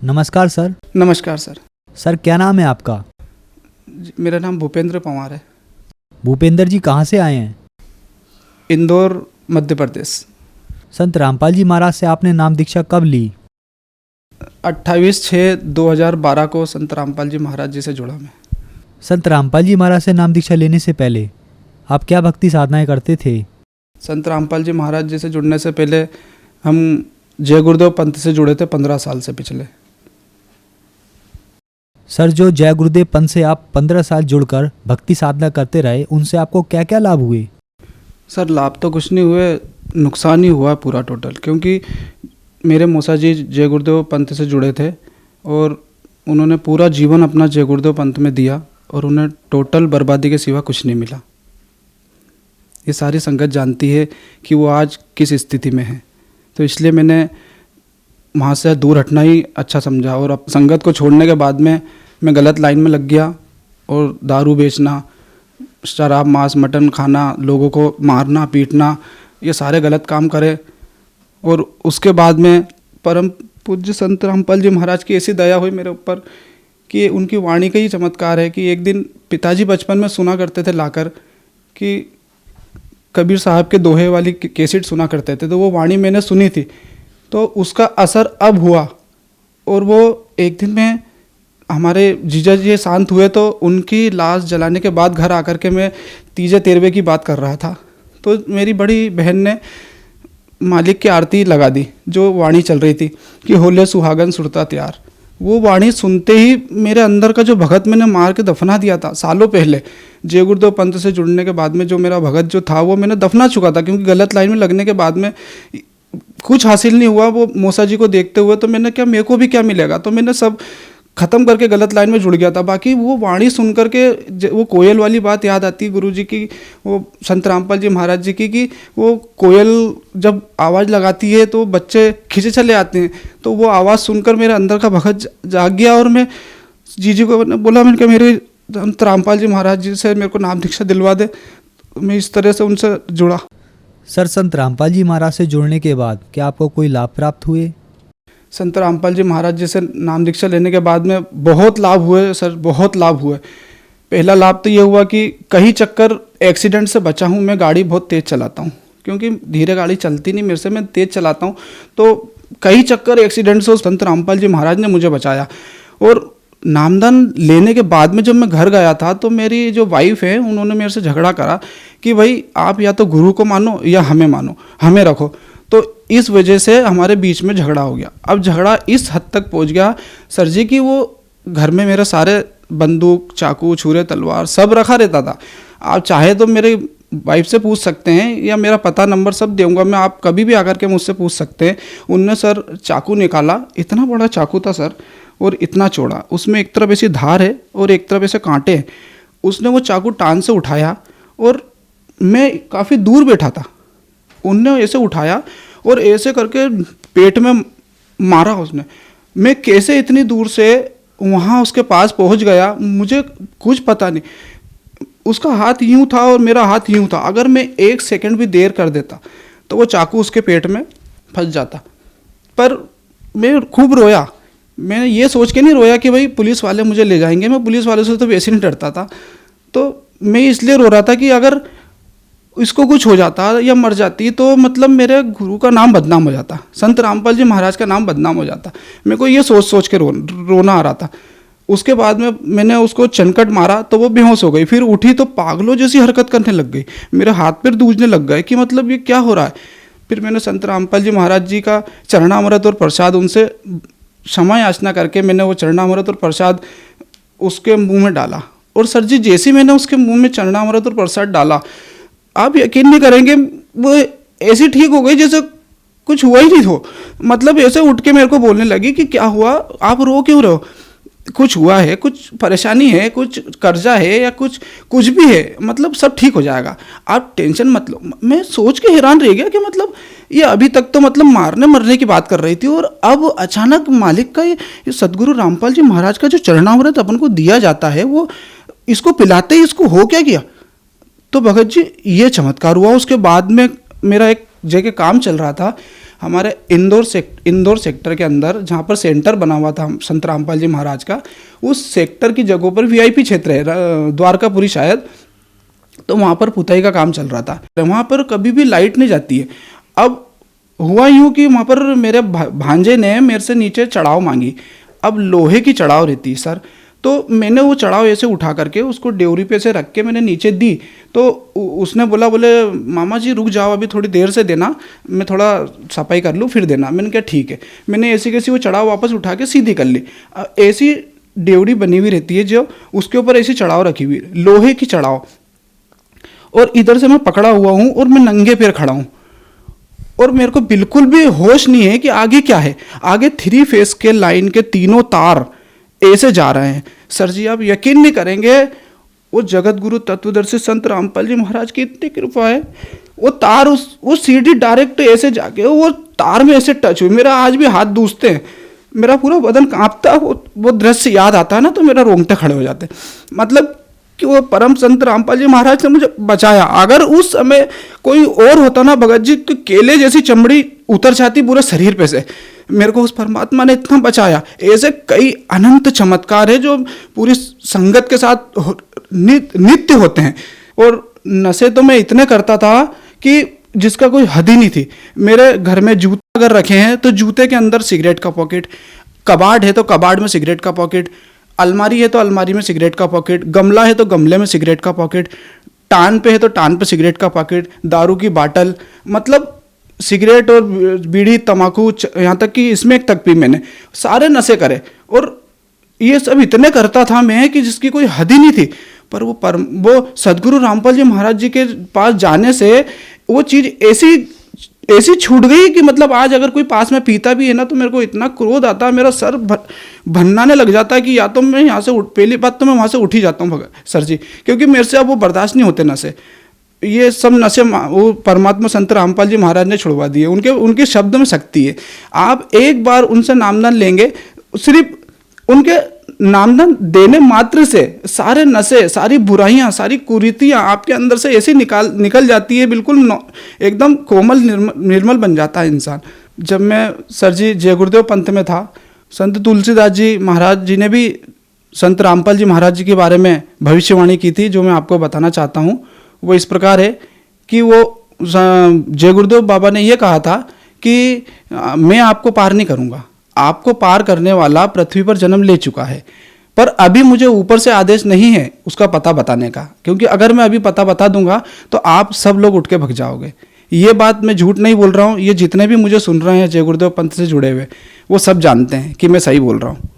नमस्कार सर। नमस्कार sir. Sir क्या नाम है आपका? मेरा नाम भूपेंद्र पंवार है। भूपेंद्र जी कहाँ से आए हैं? इंदौर, मध्य प्रदेश। संत रामपाल जी महाराज से आपने नाम दीक्षा कब ली? 28/6/2012 को संत रामपाल जी महाराज जी से जुड़ा मैं। संत रामपाल जी महाराज से नाम दीक्षा लेने से पहले आप क्या भक्ति साधनाएं करते थे? संत रामपाल जी महाराज जी से जुड़ने से पहले हम जय गुरुदेव पंथ से जुड़े थे 15 साल से पिछले। सर जो जय गुरुदेव पंथ से आप 15 साल जुड़कर भक्ति साधना करते रहे, उनसे आपको क्या क्या लाभ हुए? सर लाभ तो कुछ नहीं हुए, नुकसान ही हुआ पूरा टोटल। क्योंकि मेरे मौसा जी जय गुरुदेव पंथ से जुड़े थे और उन्होंने पूरा जीवन अपना जय गुरुदेव पंथ में दिया और उन्हें टोटल बर्बादी के सिवा कुछ नहीं मिला। ये सारी संगत जानती है कि वो आज किस स्थिति में है, तो इसलिए मैंने वहाँ से दूर हटना ही अच्छा समझा। और अब संगत को छोड़ने के बाद में मैं गलत लाइन में लग गया और दारू बेचना, शराब, मांस, मटन खाना, लोगों को मारना पीटना, ये सारे गलत काम करे। और उसके बाद में परम पूज्य संत रामपाल जी महाराज की ऐसी दया हुई मेरे ऊपर कि उनकी वाणी का ही चमत्कार है कि एक दिन पिताजी बचपन में सुना करते थे लाकर कि कबीर साहब के दोहे वाली कैसेट सुना करते थे, तो वो वाणी मैंने सुनी थी, तो उसका असर अब हुआ। और वो एक दिन में हमारे जीजा जी शांत हुए तो उनकी लाश जलाने के बाद घर आकर के मैं तीजे तेरवे की बात कर रहा था, तो मेरी बड़ी बहन ने मालिक की आरती लगा दी जो वाणी चल रही थी कि होले सुहागन सुरता त्यार। वो वाणी सुनते ही मेरे अंदर का जो भगत मैंने मार के दफना दिया था सालों पहले, जय गुरुदेव पंथ से जुड़ने के बाद में जो मेरा भगत जो था वो मैंने दफना चुका था। क्योंकि गलत लाइन में लगने के बाद में कुछ हासिल नहीं हुआ वो मौसा जी को देखते हुए, तो मैंने क्या, मेरे को भी क्या मिलेगा, तो मैंने सब ख़त्म करके गलत लाइन में जुड़ गया था। बाकी वो वाणी सुन करके वो कोयल वाली बात याद आती है गुरु जी की, वो संत रामपाल जी महाराज जी की, कि वो कोयल जब आवाज़ लगाती है तो बच्चे खिंचे चले आते हैं। तो वो आवाज़ सुनकर मेरे अंदर का भगत जाग गया और मैं जी को बोला, मैंने कहा मेरे संत रामपाल जी महाराज जी से मेरे को नाम दीक्षा दिलवा दे। मैं इस तरह से उनसे जुड़ा। सर संत रामपाल जी महाराज से जुड़ने के बाद क्या आपको कोई लाभ प्राप्त हुए? संत रामपाल जी महाराज जी से नाम दीक्षा लेने के बाद में बहुत लाभ हुए सर, बहुत लाभ हुए। पहला लाभ तो ये हुआ कि कई चक्कर एक्सीडेंट से बचा हूँ। मैं गाड़ी बहुत तेज़ चलाता हूँ, क्योंकि धीरे गाड़ी चलती नहीं मेरे से, मैं तेज़ चलाता हूँ, तो कई चक्कर एक्सीडेंट से संत रामपाल जी महाराज ने मुझे बचाया। और नामदान लेने के बाद में जब मैं घर गया था तो मेरी जो वाइफ है उन्होंने मेरे से झगड़ा करा कि भाई आप या तो गुरु को मानो या हमें मानो, हमें रखो। तो इस वजह से हमारे बीच में झगड़ा हो गया। अब झगड़ा इस हद तक पहुंच गया सर जी कि वो घर में मेरे सारे बंदूक, चाकू, छुरे, तलवार सब रखा रहता था। आप चाहे तो मेरे वाइफ से पूछ सकते हैं या मेरा पता नंबर सब दूंगा मैं, आप कभी भी आकर के मुझसे पूछ सकते हैं। उनने सर चाकू निकाला, इतना बड़ा चाकू था सर और इतना चौड़ा, उसमें एक तरफ ऐसी धार है और एक तरफ ऐसे कांटे हैं। उसने वो चाकू टान से उठाया और मैं काफ़ी दूर बैठा था, उनने ऐसे उठाया और ऐसे करके पेट में मारा उसने। मैं कैसे इतनी दूर से वहाँ उसके पास पहुँच गया मुझे कुछ पता नहीं। उसका हाथ यूँ था और मेरा हाथ यूँ था, अगर मैं 1 सेकंड भी देर कर देता तो वो चाकू उसके पेट में फंस जाता। पर मैं खूब रोया। मैं ये सोच के नहीं रोया कि भाई पुलिस वाले मुझे ले जाएंगे, मैं पुलिस वाले से तो वैसे नहीं डरता था। तो मैं इसलिए रो रहा था कि अगर इसको कुछ हो जाता या मर जाती तो मतलब मेरे गुरु का नाम बदनाम हो जाता, संत रामपाल जी महाराज का नाम बदनाम हो जाता। मेरे को ये सोच सोच के रोना आ रहा था। उसके बाद में मैंने उसको चनकट मारा तो वो बेहोश हो गई, फिर उठी तो पागलों जैसी हरकत करने लग गई, मेरे हाथ पैर दूजने लग गए कि मतलब ये क्या हो रहा है। फिर मैंने संत रामपाल जी महाराज जी का चरणामृत और प्रसाद उनसे क्षमा याचना करके मैंने वो चरणामृत और प्रसाद उसके मुँह में डाला। और सर जी जैसे ही मैंने उसके मुँह में चरणामृत और प्रसाद डाला, आप यकीन नहीं करेंगे वो ऐसी ठीक हो गई जैसे कुछ हुआ ही नहीं हो। मतलब ऐसे उठ के मेरे को बोलने लगी कि क्या हुआ, आप रो क्यों रहे हो, कुछ हुआ है, कुछ परेशानी है, कुछ कर्जा है या कुछ भी है, मतलब सब ठीक हो जाएगा, आप टेंशन मत लो। मैं सोच के हैरान रह गया कि मतलब ये अभी तक तो मतलब मारने मरने की बात कर रही थी और अब अचानक मालिक का ये सदगुरु रामपाल जी महाराज का जो चरणामृत अपन को दिया जाता है वो इसको पिलाते ही इसको हो क्या गया। तो भगत जी ये चमत्कार हुआ। उसके बाद में मेरा एक जगह काम चल रहा था हमारे इंदौर सेक्टर के अंदर, जहाँ पर सेंटर बना हुआ था संत रामपाल जी महाराज का, उस सेक्टर की जगहों पर वीआईपी क्षेत्र है, द्वारकापुरी शायद, तो वहाँ पर पुताई का काम चल रहा था। वहाँ पर कभी भी लाइट नहीं जाती है। अब हुआ यूँ कि वहाँ पर मेरे भांजे ने मेरे से नीचे चढ़ाव मांगी। अब लोहे की चढ़ाव रहती है सर, तो मैंने वो चढ़ाव ऐसे उठा करके उसको ड्योरी पे से रख के मैंने नीचे दी। तो उसने बोले मामा जी रुक जाओ, अभी थोड़ी देर से देना, मैं थोड़ा सफाई कर लूँ फिर देना। मैंने कहा ठीक है। मैंने ऐसी कैसी वो चढ़ाव वापस उठा के सीधी कर ली। ऐसी ड्योरी बनी हुई रहती है जो उसके ऊपर ऐसी चढ़ाव रखी हुई, लोहे की चढ़ाव, और इधर से मैं पकड़ा हुआ हूँ और मैं नंगे पैर खड़ा हूँ और मेरे को बिल्कुल भी होश नहीं है कि आगे क्या है। आगे 3 फेस के लाइन के तीनों तार ऐसे जा रहे हैं। सर जी आप यकीन नहीं करेंगे, वो जगत गुरु तत्वदर्शी संत रामपाल जी महाराज की इतनी कृपा है, वो तार वो सीढ़ी डायरेक्ट ऐसे जाके वो तार में ऐसे टच हुई। मेरा आज भी हाथ दूसते हैं, मेरा पूरा बदन कांपता। वो दृश्य याद आता है ना तो मेरा रोंगटे खड़े हो जाते। मतलब कि वो परम संत रामपाल जी महाराज ने मुझे बचाया। अगर उस समय कोई और होता ना भगत जी, तो केले जैसी चमड़ी उतर जाती पूरे शरीर पे से। मेरे को उस परमात्मा ने इतना बचाया। ऐसे कई अनंत चमत्कार है जो पूरी संगत के साथ नित्य होते हैं। और नशे तो मैं इतने करता था कि जिसका कोई हद ही नहीं थी। मेरे घर में जूते अगर रखे हैं तो जूते के अंदर सिगरेट का पॉकेट, कबाड़ है तो कबाड़ में सिगरेट का पॉकेट, अलमारी है तो अलमारी में सिगरेट का पॉकेट, गमला है तो गमले में सिगरेट का पॉकेट, टान पे है तो टान पे सिगरेट का पॉकेट, दारू की बाटल, मतलब सिगरेट और बीड़ी तम्बाकू, यहाँ तक कि स्मोक तक भी मैंने सारे नशे करे। और ये सब इतने करता था मैं कि जिसकी कोई हद ही नहीं थी। पर वो सदगुरु रामपाल जी महाराज जी के पास जाने से वो चीज़ ऐसी छूट गई कि मतलब आज अगर कोई पास में पीता भी है ना तो मेरे को इतना क्रोध आता है, मेरा सर भन्नाने लग जाता है कि या तो मैं यहाँ से पहली बात तो मैं वहाँ से उठ ही जाता हूँ सर जी, क्योंकि मेरे से अब वो बर्दाश्त नहीं होते नशे। ये सब नशे वो परमात्मा संत रामपाल जी महाराज ने छुड़वा दिए। उनके शब्द में शक्ति है। आप एक बार उनसे नामदान लेंगे, सिर्फ उनके नामदान देने मात्र से सारे नशे, सारी बुराइयां, सारी कुरीतियां आपके अंदर से ऐसी निकल जाती है, बिल्कुल एकदम कोमल निर्मल बन जाता है इंसान। जब मैं सर जी जय गुरुदेव पंथ में था, संत तुलसीदास जी महाराज जी ने भी संत रामपाल जी महाराज जी के बारे में भविष्यवाणी की थी, जो मैं आपको बताना चाहता हूँ। वो इस प्रकार है कि वो जय गुरुदेव बाबा ने ये कहा था कि मैं आपको पार नहीं करूँगा, आपको पार करने वाला पृथ्वी पर जन्म ले चुका है, पर अभी मुझे ऊपर से आदेश नहीं है उसका पता बताने का, क्योंकि अगर मैं अभी पता बता दूंगा तो आप सब लोग उठ के भग जाओगे। ये बात मैं झूठ नहीं बोल रहा हूँ, ये जितने भी मुझे सुन रहे हैं जय गुरुदेव पंथ से जुड़े हुए, वो सब जानते हैं कि मैं सही बोल रहा हूँ।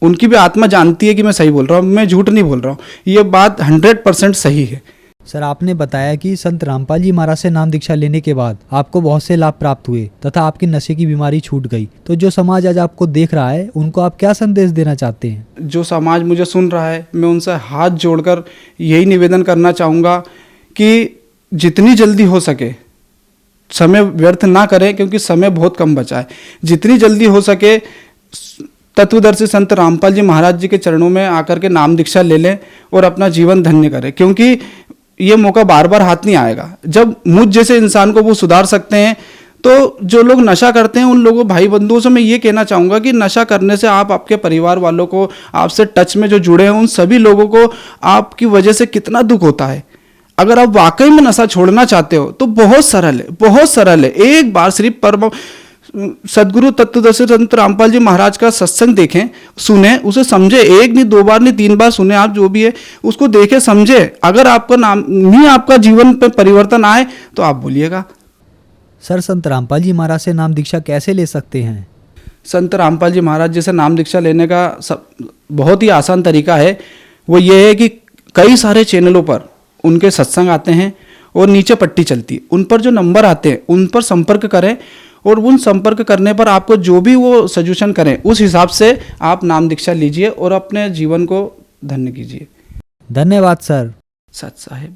उनकी भी आत्मा जानती है कि मैं सही बोल रहा हूँ, मैं झूठ नहीं बोल रहा हूँ। ये बात 100% सही है। सर आपने बताया कि संत रामपाल जी महाराज से नाम दीक्षा लेने के बाद आपको बहुत से लाभ प्राप्त हुए तथा आपकी नशे की बीमारी छूट गई। तो जो समाज आज आपको देख रहा है उनको आप क्या संदेश देना चाहते हैं? जो समाज मुझे सुन रहा है, मैं उनसे हाथ जोड़कर यही निवेदन करना चाहूँगा कि जितनी जल्दी हो सके समय व्यर्थ ना करें, क्योंकि समय बहुत कम बचा है। जितनी जल्दी हो सके तत्वदर्शी संत रामपाल जी महाराज जी के चरणों में आकर के नाम दीक्षा ले लें और अपना जीवन धन्य करें, क्योंकि ये मौका बार बार हाथ नहीं आएगा। जब मुझ जैसे इंसान को वो सुधार सकते हैं, तो जो लोग नशा करते हैं उन लोगों भाई बंधुओं से मैं ये कहना चाहूँगा कि नशा करने से आप आपके परिवार वालों को, आपसे टच में जो जुड़े हैं उन सभी लोगों को आपकी वजह से कितना दुख होता है। अगर आप वाकई में नशा छोड़ना चाहते हो तो बहुत सरल है, बहुत सरल है। एक बार सिर्फ परम सदगुरु तत्वदर्शी संत रामपाल जी महाराज का सत्संग देखें, सुने, उसे समझे, एक नहीं 2 बार नहीं 3 बार सुने, आप जो भी है उसको देखे समझे। अगर आपका नाम नहीं, आपका जीवन पे परिवर्तन आए तो आप बोलिएगा। सर संत रामपाल जी महाराज से नाम दीक्षा कैसे ले सकते हैं? संत रामपाल जी महाराज जी से नाम दीक्षा लेने का बहुत ही आसान तरीका है। वो ये है कि कई सारे चैनलों पर उनके सत्संग आते हैं और नीचे पट्टी चलती है, उन पर जो नंबर आते हैं उन पर संपर्क करें, और उन संपर्क करने पर आपको जो भी वो सजेशन करें उस हिसाब से आप नाम दीक्षा लीजिए और अपने जीवन को धन्य कीजिए। धन्यवाद सर। सत साहिब।